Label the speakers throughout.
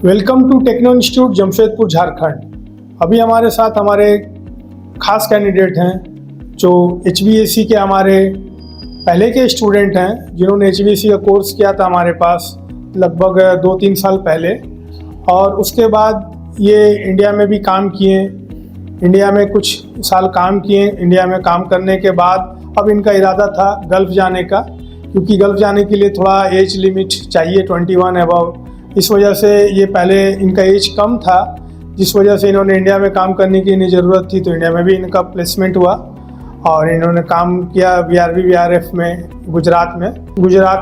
Speaker 1: Welcome to Techno Institute Jamshedpur Jharkhand. अभी हमारे साथ हमारे खास कैंडिडेट हैं जो HVAC के हमारे पहले के स्टूडेंट हैं, जिन्होंने HVAC का कोर्स किया था हमारे पास लगभग 2-3 साल पहले, और उसके बाद ये इंडिया में भी काम किए। इंडिया में कुछ साल काम किए। इंडिया में काम करने के बाद अब इनका इरादा था गल्फ़ जाने का, क्योंकि गल्फ़ जाने के लिए थोड़ा एज लिमिट चाहिए 21 अबव। इस वजह से ये पहले इनका एज कम था, जिस वजह से इन्होंने इंडिया में काम करने की इन्हें ज़रूरत थी, तो इंडिया में भी इनका प्लेसमेंट हुआ और इन्होंने काम किया BRB BRF में, गुजरात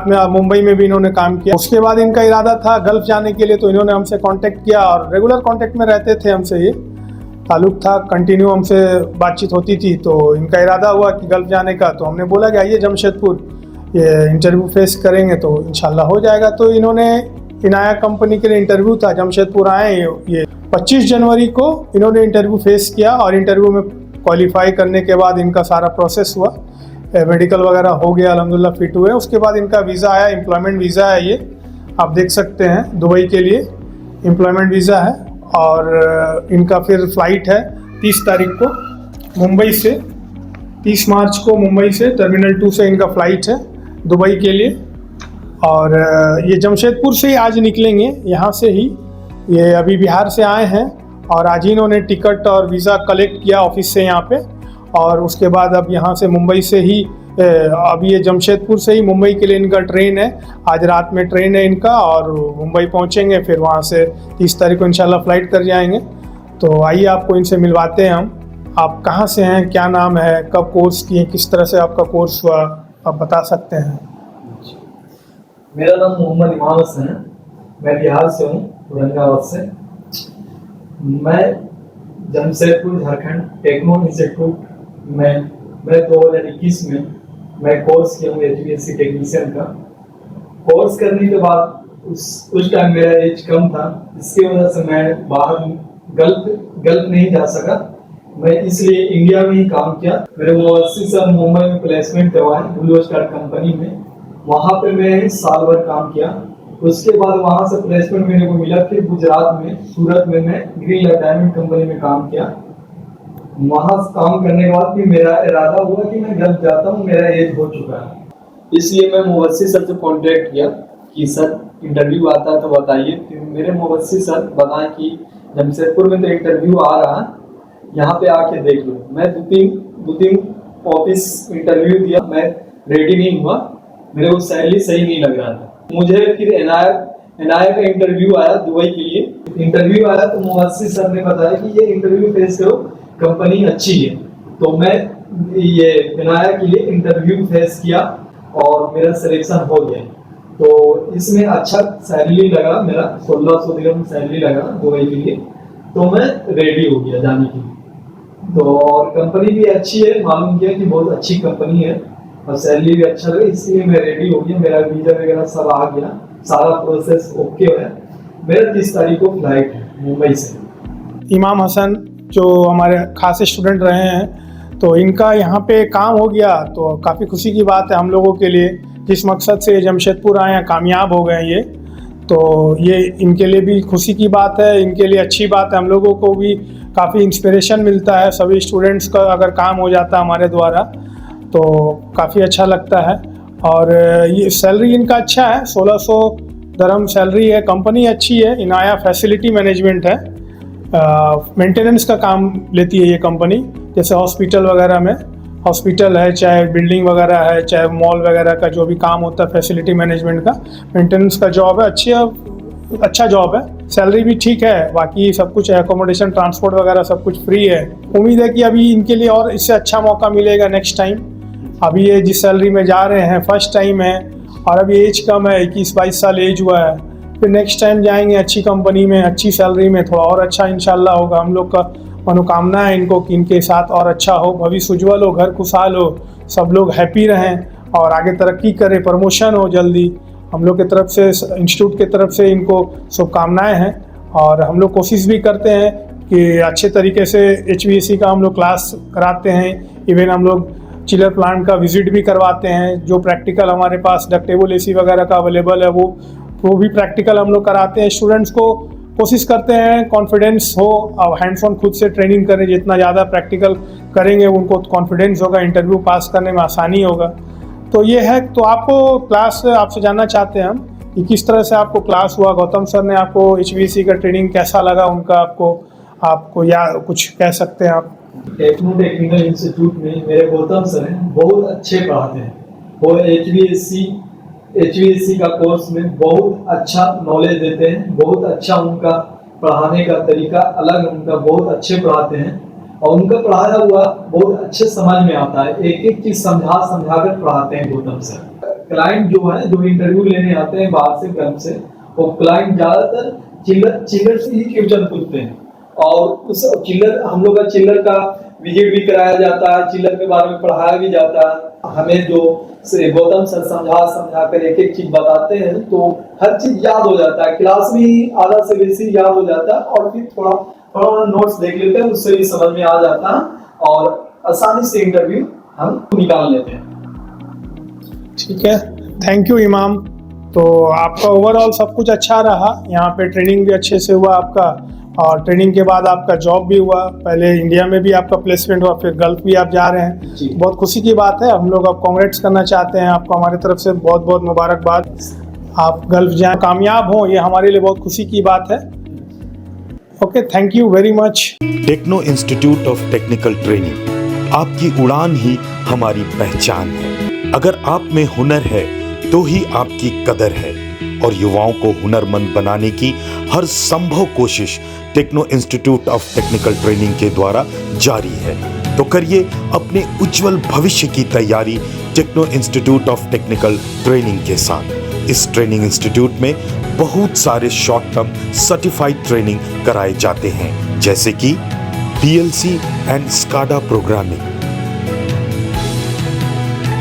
Speaker 1: में और मुंबई में भी इन्होंने काम किया। उसके बाद इनका इरादा था गल्फ़ जाने के लिए, तो इन्होंने हमसे कांटेक्ट किया और रेगुलर कांटेक्ट में रहते थे हमसे। ये ताल्लुक़ था, कंटिन्यू हमसे बातचीत होती थी। तो इनका इरादा हुआ कि गल्फ़ जाने का, तो हमने बोला कि आइए जमशेदपुर, ये इंटरव्यू फेस करेंगे तो इंशाल्लाह हो जाएगा। तो इन्होंने इनाया कंपनी के लिए इंटरव्यू था, जमशेदपुर आए। ये 25 जनवरी को इन्होंने इंटरव्यू फेस किया और इंटरव्यू में क्वालिफाई करने के बाद इनका सारा प्रोसेस हुआ, मेडिकल वगैरह हो गया, अल्हम्दुलिल्लाह फिट हुए। उसके बाद इनका वीज़ा आया, एम्प्लॉयमेंट वीज़ा है, ये आप देख सकते हैं, दुबई के लिए एम्प्लॉयमेंट वीज़ा है। और इनका फिर फ़्लाइट है 30 तारीख को मुंबई से, 30 मार्च को मुंबई से टर्मिनल 2 से इनका फ़्लाइट है दुबई के लिए। और ये जमशेदपुर से ही आज निकलेंगे, यहाँ से ही। ये अभी बिहार से आए हैं और आज ही इन्होंने टिकट और वीज़ा कलेक्ट किया ऑफिस से यहाँ पे, और उसके बाद अब यहाँ से मुंबई से ही, अब ये जमशेदपुर से ही मुंबई के लिए इनका ट्रेन है। आज रात में ट्रेन है इनका और मुंबई पहुँचेंगे, फिर वहाँ से 30 तारीख को इंशाल्लाह फ़्लाइट कर जाएंगे। तो आइए आपको इनसे मिलवाते हैं हम। आप कहाँ से हैं, क्या नाम है, कब कोर्स किए, किस तरह से आपका कोर्स हुआ, आप बता सकते हैं?
Speaker 2: मेरा नाम मोहम्मद इमाम हसन है, मैं बिहार से हूँ, औरंगाबाद से। मैं जमशेदपुर झारखंड टेक्नो इंस्टीट्यूट में मैं 2021 में मैं कोर्स किया हूँ HVAC टेक्नीशियन का। कोर्स करने के बाद उस टाइम मेरा एज कम था, इसकी वजह से मैं बाहर गल्फ नहीं जा सका। मैं इसलिए इंडिया में ही काम किया। मेरे 80 साल मुंबई में प्लेसमेंट करवाए ब्लू स्टार कंपनी में, वहाँ पे मैं साल भर काम किया। उसके बाद वहाँ से प्लेसमेंट मेरे को मिला, फिर गुजरात में सूरत में मैं ग्रीन लाइट डायमंड कंपनी में काम किया। वहाँ काम करने के बाद फिर मेरा इरादा हुआ कि मैं गल्फ जाता हूँ, मेरा एज हो चुका है। इसलिए मैं मुवस्सी सर से कॉन्टेक्ट किया कि सर इंटरव्यू आता है तो बताइए। फिर मेरे मुवस्सी सर बताएं कि जमशेदपुर में तो इंटरव्यू आ रहा है, यहाँ पे आके देख लो। मैं दो तीन ऑफिस इंटरव्यू दिया, मैं रेडी नहीं हुआ, मेरे को सैलरी सही नहीं लग रहा था। मुझे फिर एनआईए का इंटरव्यू आया दुबई के लिए। इंटरव्यू आया तो मुवस्सी सर ने बताया कि ये इंटरव्यू फेस करो, कंपनी अच्छी है। तो मैं ये एनआईए के लिए इंटरव्यू फेस किया और मेरा सिलेक्शन हो गया। तो इसमें अच्छा सैलरी लगा, मेरा 1600 दिरहम सैलरी लगा दुबई के लिए। तो मैं रेडी हो गया जाने के लिए। तो और कंपनी भी अच्छी है, मालूम किया कि बहुत अच्छी कंपनी है और सैलरी भी अच्छा लगा, इसलिए मैं रेडी हो गया। मेरा वीज़ा वगैरह सब आ गया, सारा प्रोसेस ओके है। मेरा 30 तारीख को फ्लाइट है मुंबई से।
Speaker 1: इमाम हसन जो हमारे खास स्टूडेंट रहे हैं, तो इनका यहाँ पे काम हो गया, तो काफ़ी खुशी की बात है हम लोगों के लिए। जिस मकसद से जमशेदपुर आए हैं, कामयाब हो गए ये, तो ये इनके लिए भी खुशी की बात है, इनके लिए अच्छी बात है। हम लोगों को भी काफ़ी इंस्पिरेशन मिलता है, सभी स्टूडेंट्स का अगर काम हो जाता हमारे द्वारा तो काफ़ी अच्छा लगता है। और ये सैलरी इनका अच्छा है, 1600 दिरहम सैलरी है। कंपनी अच्छी है, इनाया फैसिलिटी मैनेजमेंट है, मेंटेनेंस का काम लेती है ये कंपनी। जैसे हॉस्पिटल वगैरह में, हॉस्पिटल है, चाहे बिल्डिंग वगैरह है, चाहे मॉल वगैरह का जो भी काम होता है फैसिलिटी मैनेजमेंट का, मेंटेनेंस का जॉब है। अच्छा जॉब है, सैलरी भी ठीक है, बाकी सब कुछ है, एकोमोडेशन, ट्रांसपोर्ट वगैरह सब कुछ फ्री है। उम्मीद है कि अभी इनके लिए और इससे अच्छा मौका मिलेगा नेक्स्ट टाइम। अभी ये जिस सैलरी में जा रहे हैं, फर्स्ट टाइम है और अभी एज कम है, 21-22 साल एज हुआ है। फिर नेक्स्ट टाइम जाएंगे अच्छी कंपनी में, अच्छी सैलरी में, थोड़ा और अच्छा इंशाल्लाह होगा। हम लोग का मनोकामना है इनको कि इनके साथ और अच्छा हो, भविष्य उज्ज्वल हो, घर खुशहाल हो, सब लोग हैप्पी रहें और आगे तरक्की करें, प्रमोशन हो जल्दी। हम लोग की तरफ से, इंस्टीट्यूट की तरफ से इनको शुभकामनाएँ हैं और हम लोग कोशिश भी करते हैं कि अच्छे तरीके से HVAC का हम लोग क्लास कराते हैं। इवन हम लोग चिलर प्लांट का विजिट भी करवाते हैं। जो प्रैक्टिकल हमारे पास डक्टेबल AC वगैरह का अवेलेबल है, वो भी प्रैक्टिकल हम लोग कराते हैं। स्टूडेंट्स को कोशिश करते हैं कॉन्फिडेंस हो, और हैंड्स ऑन खुद से ट्रेनिंग करें। जितना ज़्यादा प्रैक्टिकल करेंगे उनको कॉन्फिडेंस होगा, इंटरव्यू पास करने में आसानी होगा। तो ये है। तो आपको क्लास आपसे जानना चाहते हैं हम कि किस तरह से आपको क्लास हुआ, गौतम सर ने आपको HVAC का ट्रेनिंग कैसा लगा उनका, आपको या कुछ कह सकते हैं आप?
Speaker 2: टेक्नो टेक्निकल इंस्टीट्यूट में मेरे गौतम सर हैं, बहुत अच्छे पढ़ाते हैं। वो HVAC का कोर्स में बहुत अच्छा नॉलेज देते हैं, बहुत अच्छा उनका पढ़ाने का तरीका अलग, उनका बहुत अच्छे पढ़ाते हैं और उनका पढ़ाया हुआ बहुत अच्छे समझ में आता है। एक एक चीज समझा कर पढ़ाते हैं गौतम सर। क्लाइंट जो इंटरव्यू लेने आते हैं बाहर से गर्म से, वो क्लाइंट ज्यादातर चिल्लर से ही क्वेश्चन पूछते हैं और उस चिल्लर, हम लोग का चिल्लर का विजिट भी कराया जाता है, चिल्लर के बारे में पढ़ाया भी जाता है। हमें जो गौतम सर समझा कर एक एक चीज बताते हैं तो हर चीज याद हो जाता है, क्लास में ही आधा से बेसी याद हो जाता है और फिर थोड़ा नोट्स देख लेते हैं, उससे भी समझ में आ जाता है और आसानी से इंटरव्यू हम निकाल लेते हैं।
Speaker 1: ठीक है, थैंक यू इमाम। तो आपका ओवरऑल सब कुछ अच्छा रहा, यहाँ पे ट्रेनिंग भी अच्छे से हुआ आपका, और ट्रेनिंग के बाद आपका जॉब भी हुआ। पहले इंडिया में भी आपका प्लेसमेंट हुआ, फिर गल्फ भी आप जा रहे हैं, बहुत खुशी की बात है। हम लोग आप कांग्रेट्स करना चाहते हैं आपको, हमारी तरफ से बहुत बहुत मुबारकबाद। आप गल्फ जाएं, कामयाब हों, ये हमारे लिए बहुत खुशी की बात है। Okay, thank you very much.
Speaker 3: Techno Institute of Technical Training, आपकी उड़ान ही हमारी पहचान है। अगर आप में हुनर है तो ही आपकी कदर है, और युवाओं को हुनरमंद बनाने की हर संभव कोशिश Techno Institute of Technical Training के द्वारा जारी है। तो करिए अपने उज्जवल भविष्य की तैयारी Techno Institute of Technical Training के साथ। इस ट्रेनिंग इंस्टीट्यूट में बहुत सारे शॉर्ट टर्म सर्टिफाइड ट्रेनिंग कराए जाते हैं, जैसे कि PLC and SCADA programming,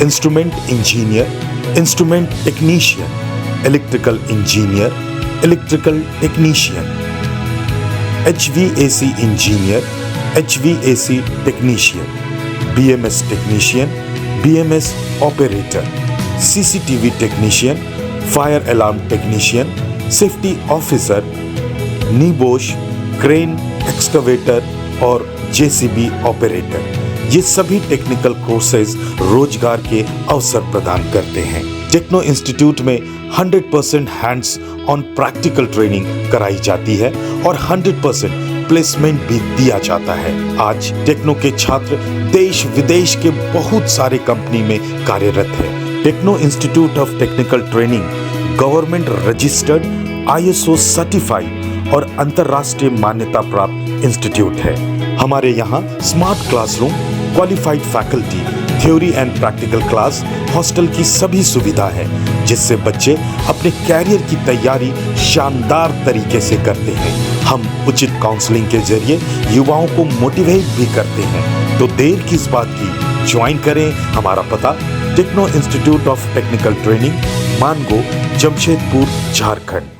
Speaker 3: instrument engineer, instrument technician, electrical engineer, electrical technician, HVAC engineer, HVAC technician, BMS technician, BMS operator, CCTV technician, fire alarm technician, safety officer, NEBOSH, crane, excavator और JCB operator. ये सभी technical courses रोजगार के अवसर प्रदान करते हैं। Techno institute में 100% हैंड्स ऑन प्रैक्टिकल ट्रेनिंग कराई जाती है और 100% प्लेसमेंट भी दिया जाता है। आज टेक्नो के छात्र देश विदेश के बहुत सारे कंपनी में कार्यरत है। Techno Institute of Technical Training government registered, ISO certified और अंतर्राष्ट्रीय मान्यता प्राप्त इंस्टीट्यूट है। हमारे यहाँ smart classroom, qualified faculty, theory and practical class, hostel की सभी सुविधा है, जिससे बच्चे अपने कैरियर की तैयारी शानदार तरीके से करते हैं। हम उचित काउंसलिंग के जरिए युवाओं को मोटिवेट भी करते हैं। तो देर किस बात की, ज्वाइन करें। हमारा पता Techno Institute of Technical Training, Mango, Jamshedpur, Jharkhand.